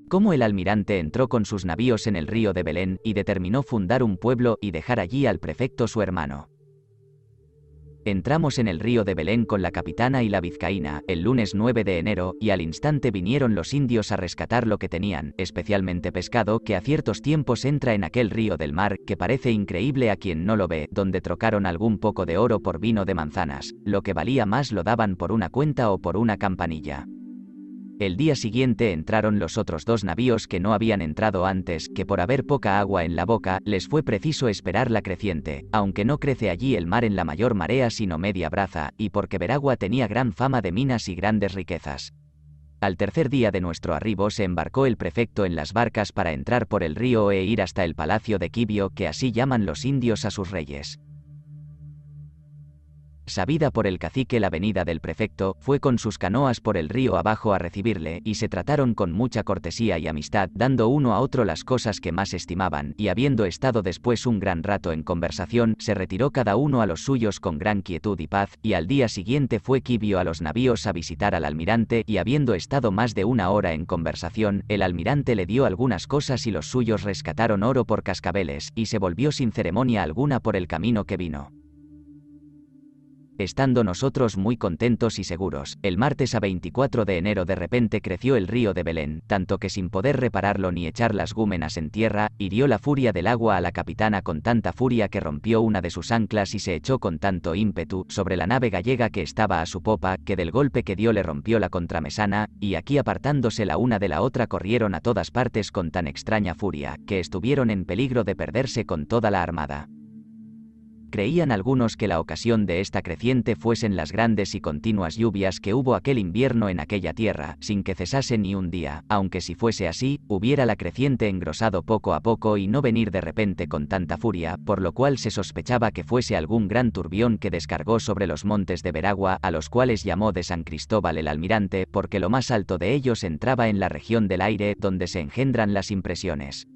Cómo el almirante entró con sus navíos en el río de Belén y determinó fundar un pueblo y dejar allí al prefecto su hermano. Entramos en el río de Belén con la capitana y la vizcaína, el lunes 9 de enero, y al instante vinieron los indios a rescatar lo que tenían, especialmente pescado que a ciertos tiempos entra en aquel río del mar, que parece increíble a quien no lo ve, donde trocaron algún poco de oro por vino de manzanas, lo que valía más lo daban por una cuenta o por una campanilla. El día siguiente entraron los otros dos navíos que no habían entrado antes, que por haber poca agua en la boca, les fue preciso esperar la creciente, aunque no crece allí el mar en la mayor marea sino media braza, y porque Veragua tenía gran fama de minas y grandes riquezas. Al tercer día de nuestro arribo se embarcó el prefecto en las barcas para entrar por el río e ir hasta el palacio de Quibio, que así llaman los indios a sus reyes. Sabida por el cacique la venida del prefecto, fue con sus canoas por el río abajo a recibirle, y se trataron con mucha cortesía y amistad, dando uno a otro las cosas que más estimaban, y habiendo estado después un gran rato en conversación, se retiró cada uno a los suyos con gran quietud y paz, y al día siguiente fue Quibio a los navíos a visitar al almirante, y habiendo estado más de una hora en conversación, el almirante le dio algunas cosas y los suyos rescataron oro por cascabeles, y se volvió sin ceremonia alguna por el camino que vino. Estando nosotros muy contentos y seguros, el martes a 24 de enero de repente creció el río de Belén, tanto que sin poder repararlo ni echar las gúmenas en tierra, hirió la furia del agua a la capitana con tanta furia que rompió una de sus anclas y se echó con tanto ímpetu sobre la nave gallega que estaba a su popa, que del golpe que dio le rompió la contramesana, y aquí apartándose la una de la otra corrieron a todas partes con tan extraña furia, que estuvieron en peligro de perderse con toda la armada. Creían algunos que la ocasión de esta creciente fuesen las grandes y continuas lluvias que hubo aquel invierno en aquella tierra, sin que cesase ni un día, aunque si fuese así, hubiera la creciente engrosado poco a poco y no venir de repente con tanta furia, por lo cual se sospechaba que fuese algún gran turbión que descargó sobre los montes de Veragua, a los cuales llamó de San Cristóbal el almirante, porque lo más alto de ellos entraba en la región del aire, donde se engendran las impresiones.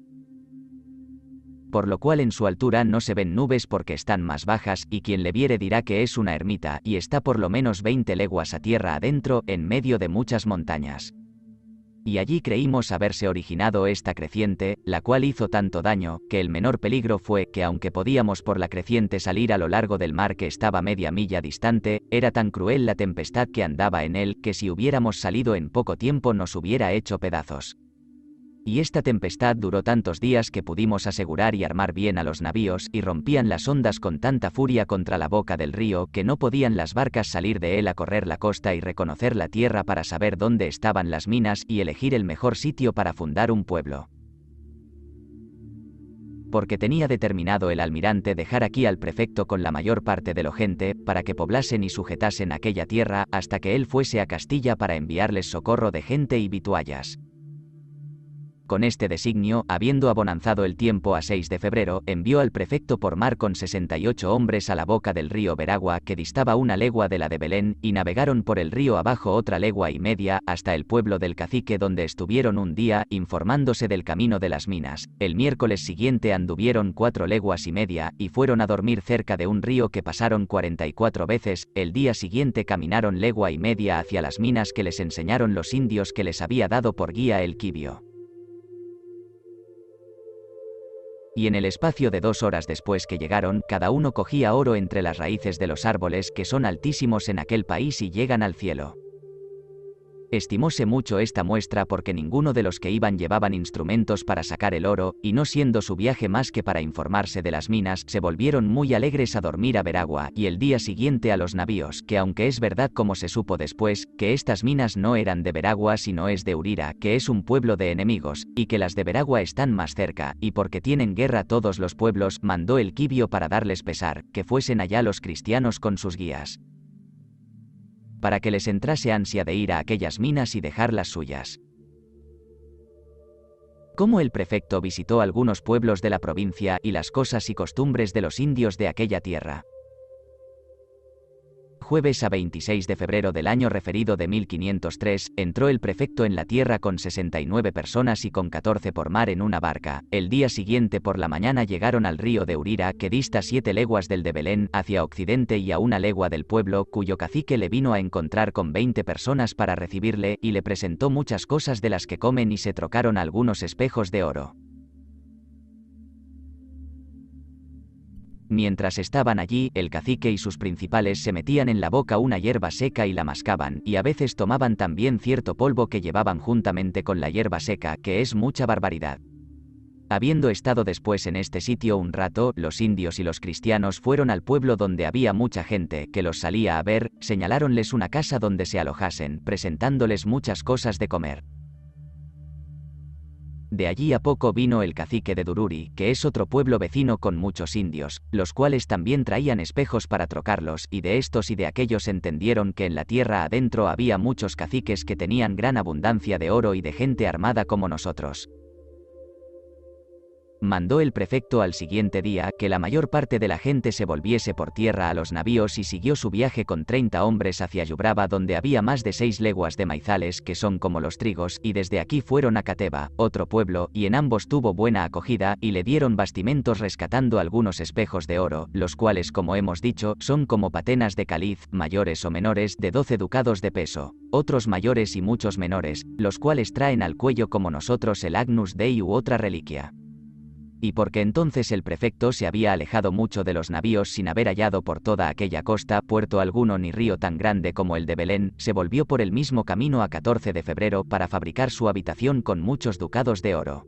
Por lo cual en su altura no se ven nubes porque están más bajas, y quien le viere dirá que es una ermita, y está por lo menos 20 leguas a tierra adentro, en medio de muchas montañas. Y allí creímos haberse originado esta creciente, la cual hizo tanto daño, que el menor peligro fue que aunque podíamos por la creciente salir a lo largo del mar que estaba media milla distante, era tan cruel la tempestad que andaba en él, que si hubiéramos salido en poco tiempo nos hubiera hecho pedazos. Y esta tempestad duró tantos días que pudimos asegurar y armar bien a los navíos, y rompían las ondas con tanta furia contra la boca del río que no podían las barcas salir de él a correr la costa y reconocer la tierra para saber dónde estaban las minas y elegir el mejor sitio para fundar un pueblo. Porque tenía determinado el almirante dejar aquí al prefecto con la mayor parte de la gente, para que poblasen y sujetasen aquella tierra, hasta que él fuese a Castilla para enviarles socorro de gente y vituallas. Con este designio, habiendo abonanzado el tiempo a 6 de febrero, envió al prefecto por mar con 68 hombres a la boca del río Veragua, que distaba una legua de la de Belén, y navegaron por el río abajo otra legua y media, hasta el pueblo del cacique, donde estuvieron un día, informándose del camino de las minas. El miércoles siguiente anduvieron 4 leguas y media, y fueron a dormir cerca de un río que pasaron 44 veces. El día siguiente caminaron legua y media hacia las minas que les enseñaron los indios que les había dado por guía el Quibio. Y en el espacio de 2 horas después que llegaron, cada uno cogía oro entre las raíces de los árboles que son altísimos en aquel país y llegan al cielo. Estimóse mucho esta muestra porque ninguno de los que iban llevaban instrumentos para sacar el oro, y no siendo su viaje más que para informarse de las minas, se volvieron muy alegres a dormir a Veragua, y el día siguiente a los navíos, que aunque es verdad como se supo después, que estas minas no eran de Veragua sino es de Urira, que es un pueblo de enemigos, y que las de Veragua están más cerca, y porque tienen guerra todos los pueblos, mandó el Quibio para darles pesar, que fuesen allá los cristianos con sus guías, para que les entrase ansia de ir a aquellas minas y dejar las suyas. Cómo el prefecto visitó algunos pueblos de la provincia y las cosas y costumbres de los indios de aquella tierra. jueves a 26 de febrero del año referido de 1503, entró el prefecto en la tierra con 69 personas y con 14 por mar en una barca. El día siguiente por la mañana llegaron al río de Urira, que dista 7 leguas del de Belén, hacia occidente, y a 1 legua del pueblo, cuyo cacique le vino a encontrar con 20 personas para recibirle, y le presentó muchas cosas de las que comen, y se trocaron algunos espejos de oro. Mientras estaban allí, el cacique y sus principales se metían en la boca una hierba seca y la mascaban, y a veces tomaban también cierto polvo que llevaban juntamente con la hierba seca, que es mucha barbaridad. Habiendo estado después en este sitio un rato, los indios y los cristianos fueron al pueblo donde había mucha gente, que los salía a ver, señaláronles una casa donde se alojasen, presentándoles muchas cosas de comer. De allí a poco vino el cacique de Dururi, que es otro pueblo vecino con muchos indios, los cuales también traían espejos para trocarlos, y de estos y de aquellos entendieron que en la tierra adentro había muchos caciques que tenían gran abundancia de oro y de gente armada como nosotros. Mandó el prefecto al siguiente día que la mayor parte de la gente se volviese por tierra a los navíos, y siguió su viaje con 30 hombres hacia Yubraba, donde había más de 6 leguas de maizales, que son como los trigos, y desde aquí fueron a Cateba, otro pueblo, y en ambos tuvo buena acogida, y le dieron bastimentos rescatando algunos espejos de oro, los cuales, como hemos dicho, son como patenas de caliz, mayores o menores, de 12 ducados de peso, otros mayores y muchos menores, los cuales traen al cuello como nosotros el Agnus Dei u otra reliquia. Y porque entonces el prefecto se había alejado mucho de los navíos sin haber hallado por toda aquella costa puerto alguno ni río tan grande como el de Belén, se volvió por el mismo camino a 14 de febrero para fabricar su habitación con muchos ducados de oro.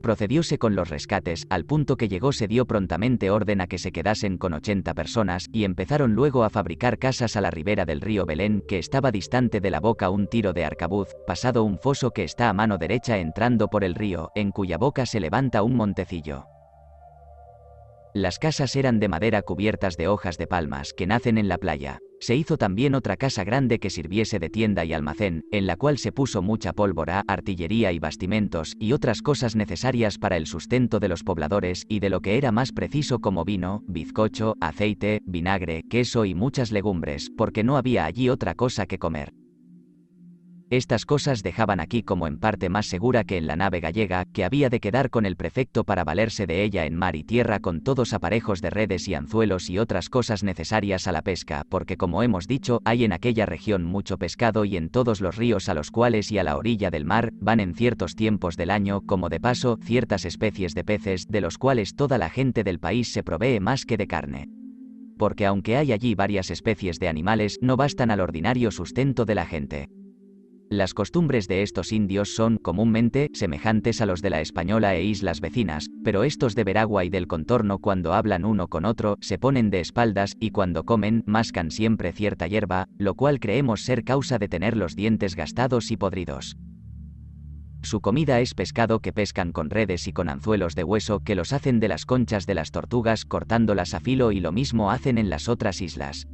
Procedióse con los rescates, al punto que llegó se dio prontamente orden a que se quedasen con 80 personas, y empezaron luego a fabricar casas a la ribera del río Belén, que estaba distante de la boca un tiro de arcabuz, pasado un foso que está a mano derecha entrando por el río, en cuya boca se levanta un montecillo. Las casas eran de madera cubiertas de hojas de palmas que nacen en la playa. Se hizo también otra casa grande que sirviese de tienda y almacén, en la cual se puso mucha pólvora, artillería y bastimentos, y otras cosas necesarias para el sustento de los pobladores, y de lo que era más preciso como vino, bizcocho, aceite, vinagre, queso y muchas legumbres, porque no había allí otra cosa que comer. Estas cosas dejaban aquí como en parte más segura que en la nave gallega, que había de quedar con el prefecto para valerse de ella en mar y tierra con todos aparejos de redes y anzuelos y otras cosas necesarias a la pesca, porque como hemos dicho, hay en aquella región mucho pescado, y en todos los ríos a los cuales y a la orilla del mar, van en ciertos tiempos del año, como de paso, ciertas especies de peces, de los cuales toda la gente del país se provee más que de carne. Porque aunque hay allí varias especies de animales, no bastan al ordinario sustento de la gente. Las costumbres de estos indios son, comúnmente, semejantes a los de la Española e islas vecinas, pero estos de Veragua y del contorno cuando hablan uno con otro, se ponen de espaldas, y cuando comen, mascan siempre cierta hierba, lo cual creemos ser causa de tener los dientes gastados y podridos. Su comida es pescado que pescan con redes y con anzuelos de hueso que los hacen de las conchas de las tortugas cortándolas a filo, y lo mismo hacen en las otras islas.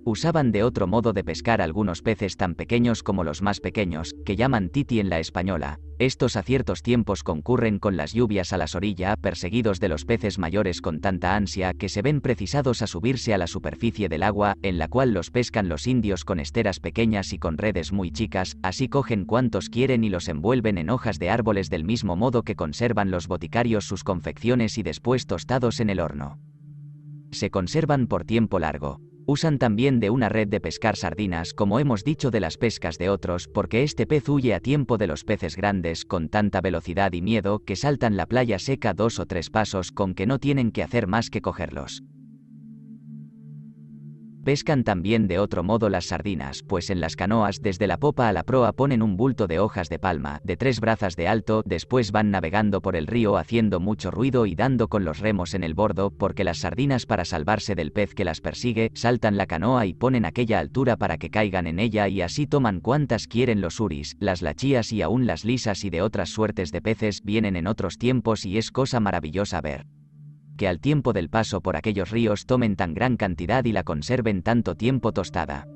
Usaban de otro modo de pescar algunos peces tan pequeños como los más pequeños, que llaman titi en la Española. Estos a ciertos tiempos concurren con las lluvias a las orillas, perseguidos de los peces mayores con tanta ansia que se ven precisados a subirse a la superficie del agua, en la cual los pescan los indios con esteras pequeñas y con redes muy chicas, así cogen cuantos quieren y los envuelven en hojas de árboles del mismo modo que conservan los boticarios sus confecciones y después tostados en el horno. Se conservan por tiempo largo. Usan también de una red de pescar sardinas, como hemos dicho de las pescas de otros, porque este pez huye a tiempo de los peces grandes con tanta velocidad y miedo que saltan la playa seca 2 o 3 pasos con que no tienen que hacer más que cogerlos. Pescan también de otro modo las sardinas, pues en las canoas desde la popa a la proa ponen un bulto de hojas de palma, de 3 brazas de alto, después van navegando por el río haciendo mucho ruido y dando con los remos en el bordo, porque las sardinas para salvarse del pez que las persigue, saltan la canoa y ponen aquella altura para que caigan en ella y así toman cuantas quieren los suris, las lachías y aún las lisas y de otras suertes de peces vienen en otros tiempos y es cosa maravillosa ver. Que al tiempo del paso por aquellos ríos tomen tan gran cantidad y la conserven tanto tiempo tostada.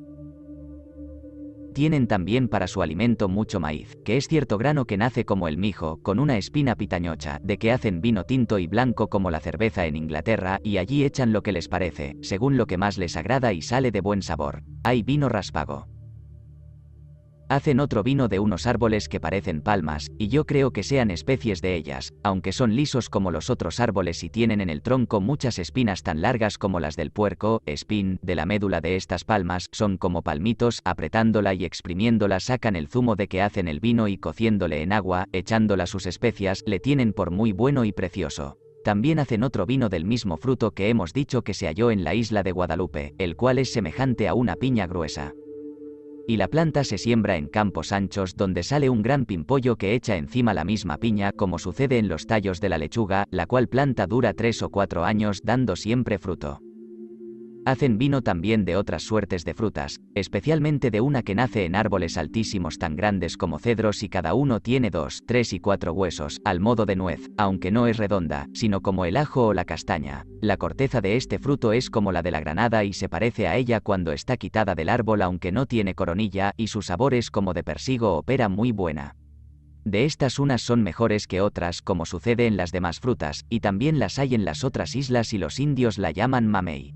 Tienen también para su alimento mucho maíz, que es cierto grano que nace como el mijo, con una espina pitañocha, de que hacen vino tinto y blanco como la cerveza en Inglaterra, y allí echan lo que les parece, según lo que más les agrada y sale de buen sabor. Hay vino raspago. Hacen otro vino de unos árboles que parecen palmas, y yo creo que sean especies de ellas, aunque son lisos como los otros árboles y tienen en el tronco muchas espinas tan largas como las del puerco. Espín, de la médula de estas palmas, son como palmitos, apretándola y exprimiéndola sacan el zumo de que hacen el vino y cociéndole en agua, echándola sus especias, le tienen por muy bueno y precioso. También hacen otro vino del mismo fruto que hemos dicho que se halló en la isla de Guadalupe, el cual es semejante a una piña gruesa. Y la planta se siembra en campos anchos donde sale un gran pimpollo que echa encima la misma piña, como sucede en los tallos de la lechuga, la cual planta dura 3 o 4 años dando siempre fruto. Hacen vino también de otras suertes de frutas, especialmente de una que nace en árboles altísimos tan grandes como cedros y cada uno tiene 2, 3 y 4 huesos, al modo de nuez, aunque no es redonda, sino como el ajo o la castaña. La corteza de este fruto es como la de la granada y se parece a ella cuando está quitada del árbol aunque no tiene coronilla, y su sabor es como de persigo o pera muy buena. De estas unas son mejores que otras como sucede en las demás frutas, y también las hay en las otras islas y los indios la llaman mamey.